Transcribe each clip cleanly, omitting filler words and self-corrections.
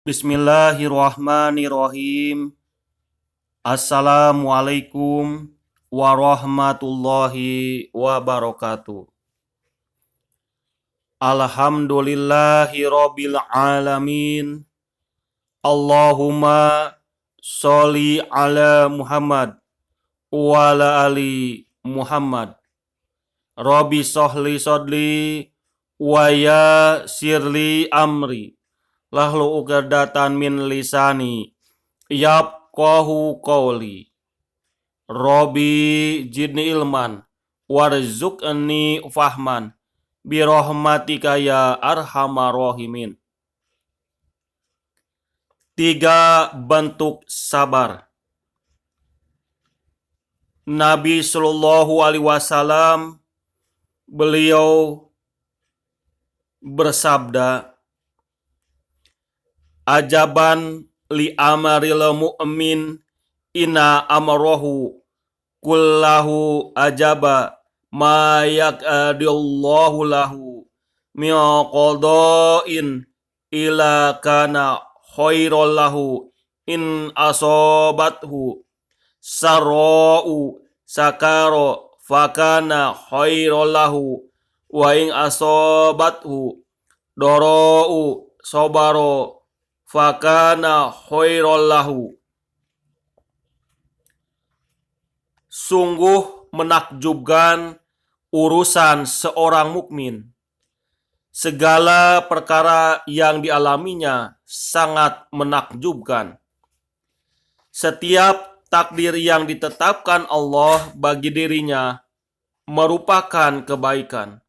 Bismillahirrahmanirrahim. Assalamualaikum warahmatullahi wabarakatuh. Alhamdulillahirabbil alamin. Allahumma sholli ala Muhammad wa ala ali Muhammad. Rabbi sholli sodli wa yassirli amri. Lahlu uqdatan min lisani yafqahu qawli. Rabbi zidni ilman warzuqni fahman birahmatika ya arhamar rahimin. 3 bentuk sabar. Nabi Shallallahu Alaihi Wasallam beliau bersabda, ajaban li amaril mu'min inna amrohu kullahu ajaba ma yakadillahu lahu min qada'in ila kana khairul lahu in asobathu sarra'u sakaro fakana khairul lahu wa in asobathu dora'u sobaro fakana khairul lahu. Sungguh menakjubkan urusan seorang mukmin. Segala perkara yang dialaminya sangat menakjubkan. Setiap takdir yang ditetapkan Allah bagi dirinya merupakan kebaikan.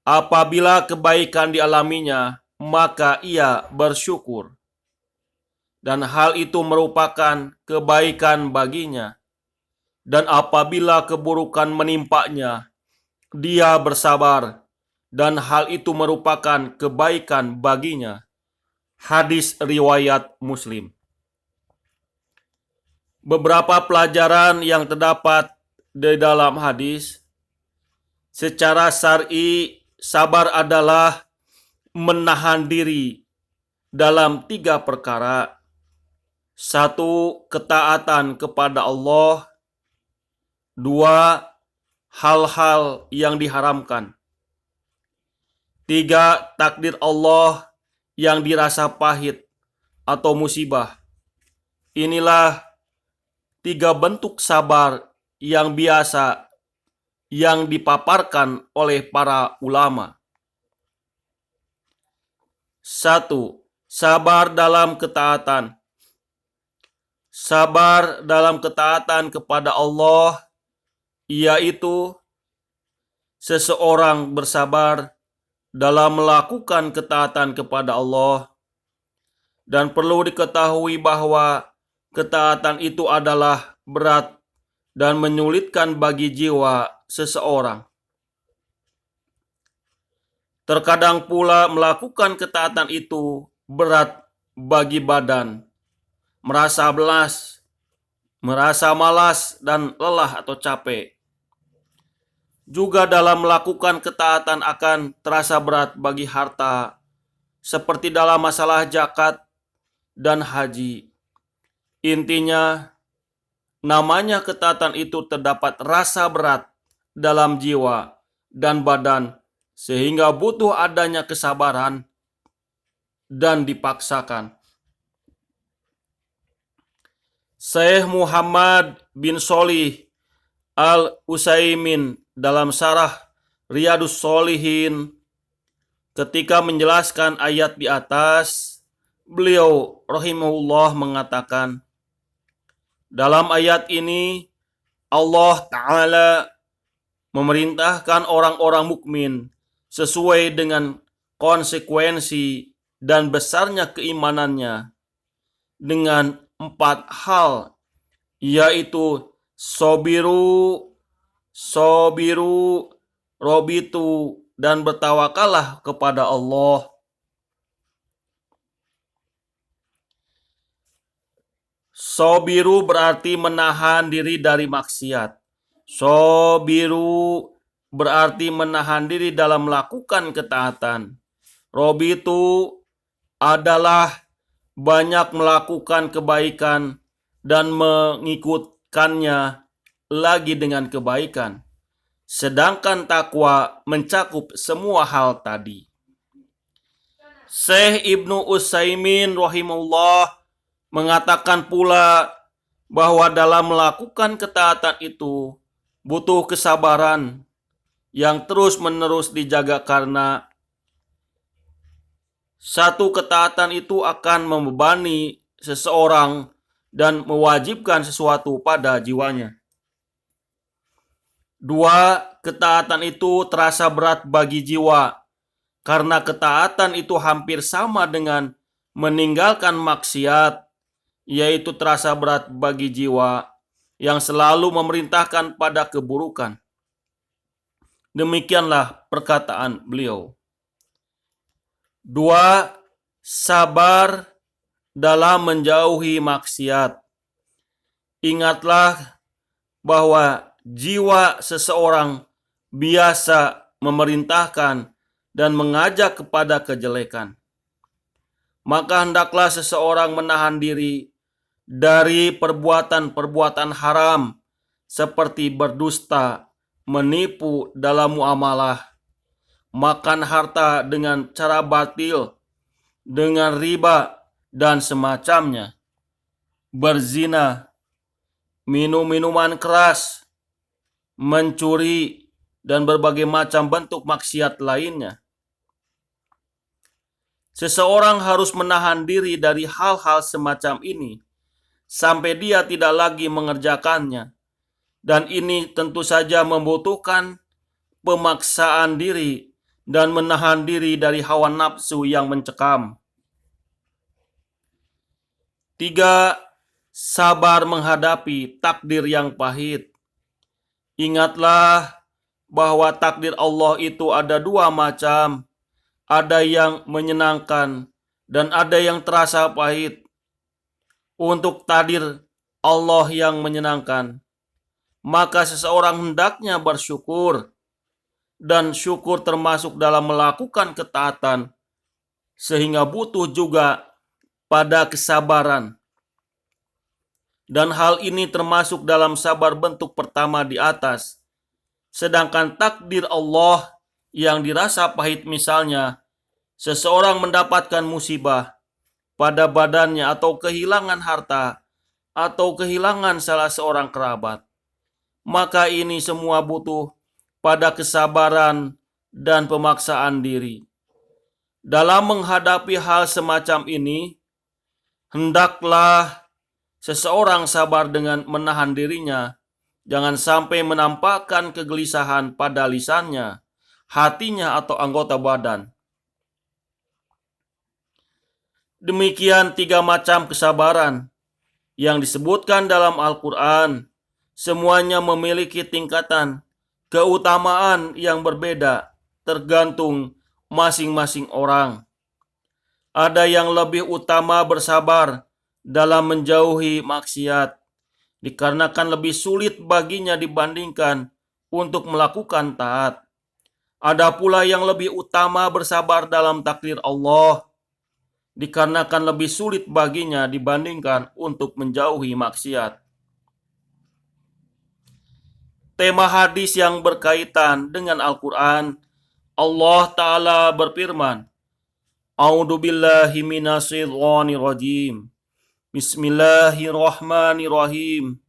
Apabila kebaikan dialaminya, maka ia bersyukur. Dan hal itu merupakan kebaikan baginya. Dan apabila keburukan menimpanya, dia bersabar. Dan hal itu merupakan kebaikan baginya. Hadis riwayat Muslim. Beberapa pelajaran yang terdapat di dalam hadis. Secara syar'i, sabar adalah menahan diri dalam 3 perkara. 1. Ketaatan kepada Allah. 2. Hal-hal yang diharamkan. 3. Takdir Allah yang dirasa pahit atau musibah. Inilah 3 bentuk sabar yang biasa yang dipaparkan oleh para ulama. 1. Sabar dalam ketaatan. Sabar dalam ketaatan kepada Allah yaitu seseorang bersabar dalam melakukan ketaatan kepada Allah, dan perlu diketahui bahwa ketaatan itu adalah berat dan menyulitkan bagi jiwa seseorang. Terkadang pula melakukan ketaatan itu berat bagi badan, merasa malas dan lelah atau capek. Juga dalam melakukan ketaatan akan terasa berat bagi harta, seperti dalam masalah zakat dan haji. Intinya, namanya ketaatan itu terdapat rasa berat dalam jiwa dan badan, sehingga butuh adanya kesabaran dan dipaksakan. Syekh Muhammad bin Shalih Al-Utsaimin dalam syarah Riyadhus Shalihin ketika menjelaskan ayat di atas, beliau rahimahullah mengatakan, dalam ayat ini Allah Ta'ala memerintahkan orang-orang mukmin sesuai dengan konsekuensi dan besarnya keimanannya dengan 4 hal, yaitu sobiru, robitu, dan bertawakallah kepada Allah. Sobiru berarti menahan diri dari maksiat. Sobiru berarti menahan diri dalam melakukan ketaatan. Robitu adalah banyak melakukan kebaikan dan mengikutkannya lagi dengan kebaikan. Sedangkan takwa mencakup semua hal tadi. Syekh Ibnu Utsaimin rahimahullah mengatakan pula bahwa dalam melakukan ketaatan itu butuh kesabaran yang terus-menerus dijaga, karena satu ketaatan itu akan membebani seseorang dan mewajibkan sesuatu pada jiwanya. Dua, ketaatan itu terasa berat bagi jiwa, karena ketaatan itu hampir sama dengan meninggalkan maksiat, yaitu terasa berat bagi jiwa yang selalu memerintahkan pada keburukan. Demikianlah perkataan beliau. Dua, sabar dalam menjauhi maksiat. Ingatlah bahwa jiwa seseorang biasa memerintahkan dan mengajak kepada kejelekan. Maka hendaklah seseorang menahan diri dari perbuatan-perbuatan haram seperti berdusta, menipu dalam muamalah, makan harta dengan cara batil, dengan riba dan semacamnya, berzina, minum minuman keras, mencuri, dan berbagai macam bentuk maksiat lainnya. Seseorang harus menahan diri dari hal-hal semacam ini sampai dia tidak lagi mengerjakannya. Dan ini tentu saja membutuhkan pemaksaan diri dan menahan diri dari hawa nafsu yang mencekam. Tiga, sabar menghadapi takdir yang pahit. Ingatlah bahwa takdir Allah itu ada dua macam. Ada yang menyenangkan dan ada yang terasa pahit. Untuk takdir Allah yang menyenangkan, maka seseorang hendaknya bersyukur, dan syukur termasuk dalam melakukan ketaatan, sehingga butuh juga pada kesabaran. Dan hal ini termasuk dalam sabar bentuk pertama di atas. Sedangkan takdir Allah yang dirasa pahit, misalnya seseorang mendapatkan musibah pada badannya atau kehilangan harta atau kehilangan salah seorang kerabat, maka ini semua butuh pada kesabaran dan pemaksaan diri. Dalam menghadapi hal semacam ini, hendaklah seseorang sabar dengan menahan dirinya, jangan sampai menampakkan kegelisahan pada lisannya, hatinya, atau anggota badan. Demikian tiga macam kesabaran yang disebutkan dalam Al-Quran. Semuanya memiliki tingkatan keutamaan yang berbeda tergantung masing-masing orang. Ada yang lebih utama bersabar dalam menjauhi maksiat, dikarenakan lebih sulit baginya dibandingkan untuk melakukan taat. Ada pula yang lebih utama bersabar dalam takdir Allah, dikarenakan lebih sulit baginya dibandingkan untuk menjauhi maksiat. Tema hadis yang berkaitan dengan Al-Quran, Allah Ta'ala berfirman, A'udzu billahi minasyaitonir rajim. Bismillahirrahmanirrahim.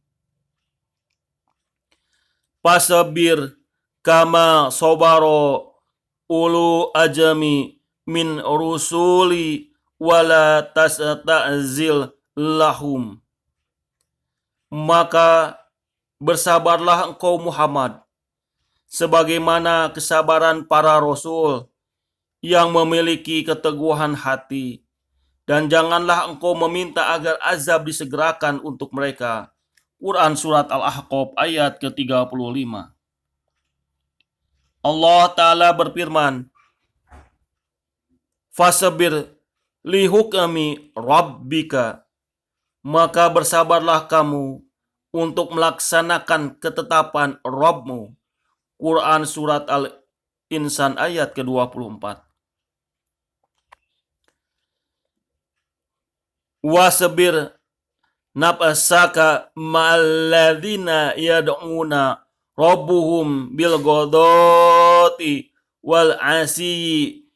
Fasabir kama sabaro ulu ajami min rusuli wala tasta'zil lahum. Maka bersabarlah engkau Muhammad, sebagaimana kesabaran para rasul yang memiliki keteguhan hati, dan janganlah engkau meminta agar azab disegerakan untuk mereka. Quran Surat Al-Ahqaf ayat ke-35. Allah Ta'ala berfirman, Fasabir lihukami rabbika, maka bersabarlah kamu untuk melaksanakan ketetapan Rabbmu. Quran Surat Al-Insan ayat ke-24. wasbir nafsaka ma'alladzina yad'una rabbuhum bil ghadati wal asyi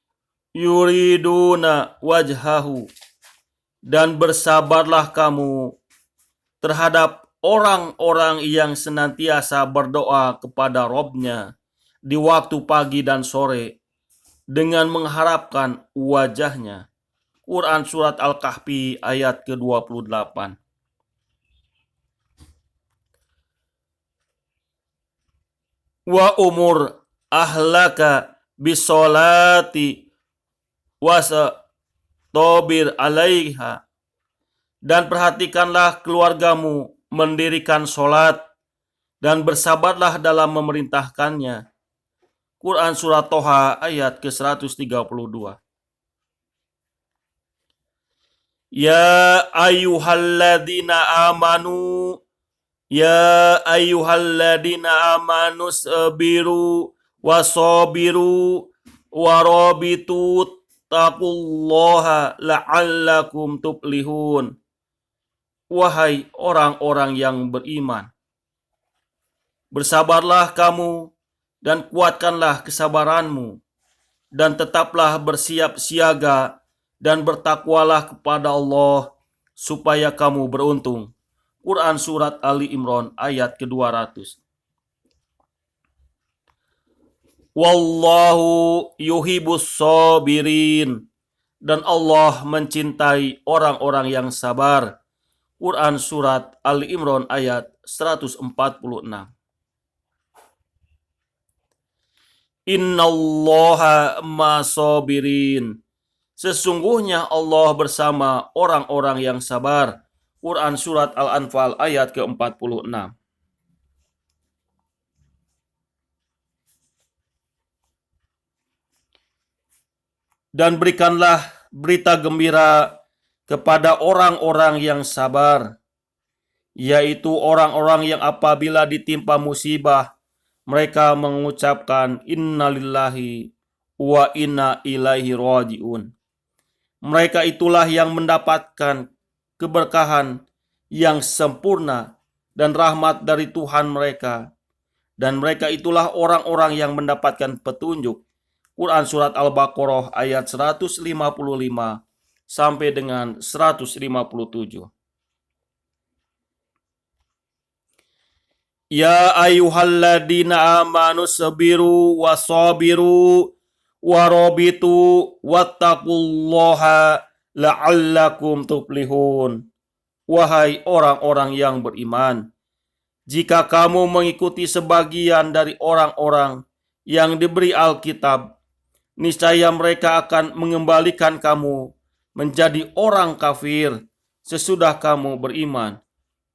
yuriduna wajhahu. Dan bersabarlah kamu terhadap orang-orang yang senantiasa berdoa kepada Robnya di waktu pagi dan sore dengan mengharapkan wajahnya. Quran Surat Al-Kahfi ayat ke-28. Wa umur ahlaka bisolati wastabir alaiha. Dan perhatikanlah keluargamu mendirikan sholat dan bersabarlah dalam memerintahkannya. Quran Surat Toha ayat ke-132. Ya ayyuhalladzina amanu sabiru wasabiru warabitu taqullaha la'allakum tuflihun. Wahai orang-orang yang beriman, bersabarlah kamu dan kuatkanlah kesabaranmu, dan tetaplah bersiap siaga dan bertakwalah kepada Allah supaya kamu beruntung. Quran Surat Ali Imran ayat ke-200. Wallahu yuhibbus sabirin. Dan Allah mencintai orang-orang yang sabar. Quran Surat Ali Imran ayat 146. Innallaha masabirin. Sesungguhnya Allah bersama orang-orang yang sabar. Quran Surat Al-Anfal ayat ke-46. Dan berikanlah berita gembira kepada orang-orang yang sabar, yaitu orang-orang yang apabila ditimpa musibah, mereka mengucapkan innalillahi wa inna ilaihi raji'un. Mereka itulah yang mendapatkan keberkahan yang sempurna dan rahmat dari Tuhan mereka. Dan mereka itulah orang-orang yang mendapatkan petunjuk. Quran Surat Al-Baqarah ayat 155 sampai dengan 157. Ya ayyuhalladzina amanu sabiru wasabiru warabitu wattaqullaha la'allakum tuflihun. Wahai orang-orang yang beriman, jika kamu mengikuti sebagian dari orang-orang yang diberi Alkitab, niscaya mereka akan mengembalikan kamu menjadi orang kafir sesudah kamu beriman.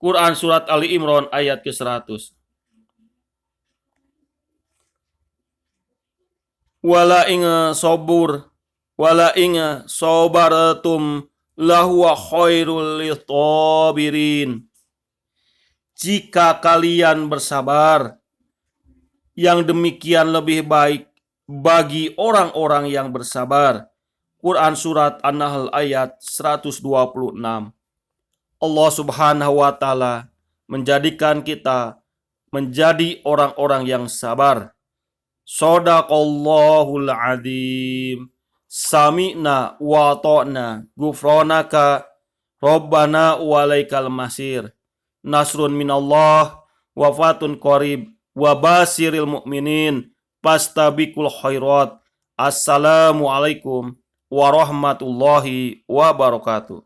Quran Surat Ali Imran ayat ke-100. Wala inga sabaratum lahuwa khairul litabirin. Jika kalian bersabar, yang demikian lebih baik bagi orang-orang yang bersabar. Quran Surat An-Nahl ayat 126. Allah Subhanahu wa Ta'ala menjadikan kita menjadi orang-orang yang sabar. Shadaqallahul adzim. Sami'na wa ta'na ghufranaka rabbana walaikal masir. Nasrun minallah wa fatun qarib wa basiril mu'minin fastabiqul khairat. Assalamualaikum warahmatullahi wabarakatuh.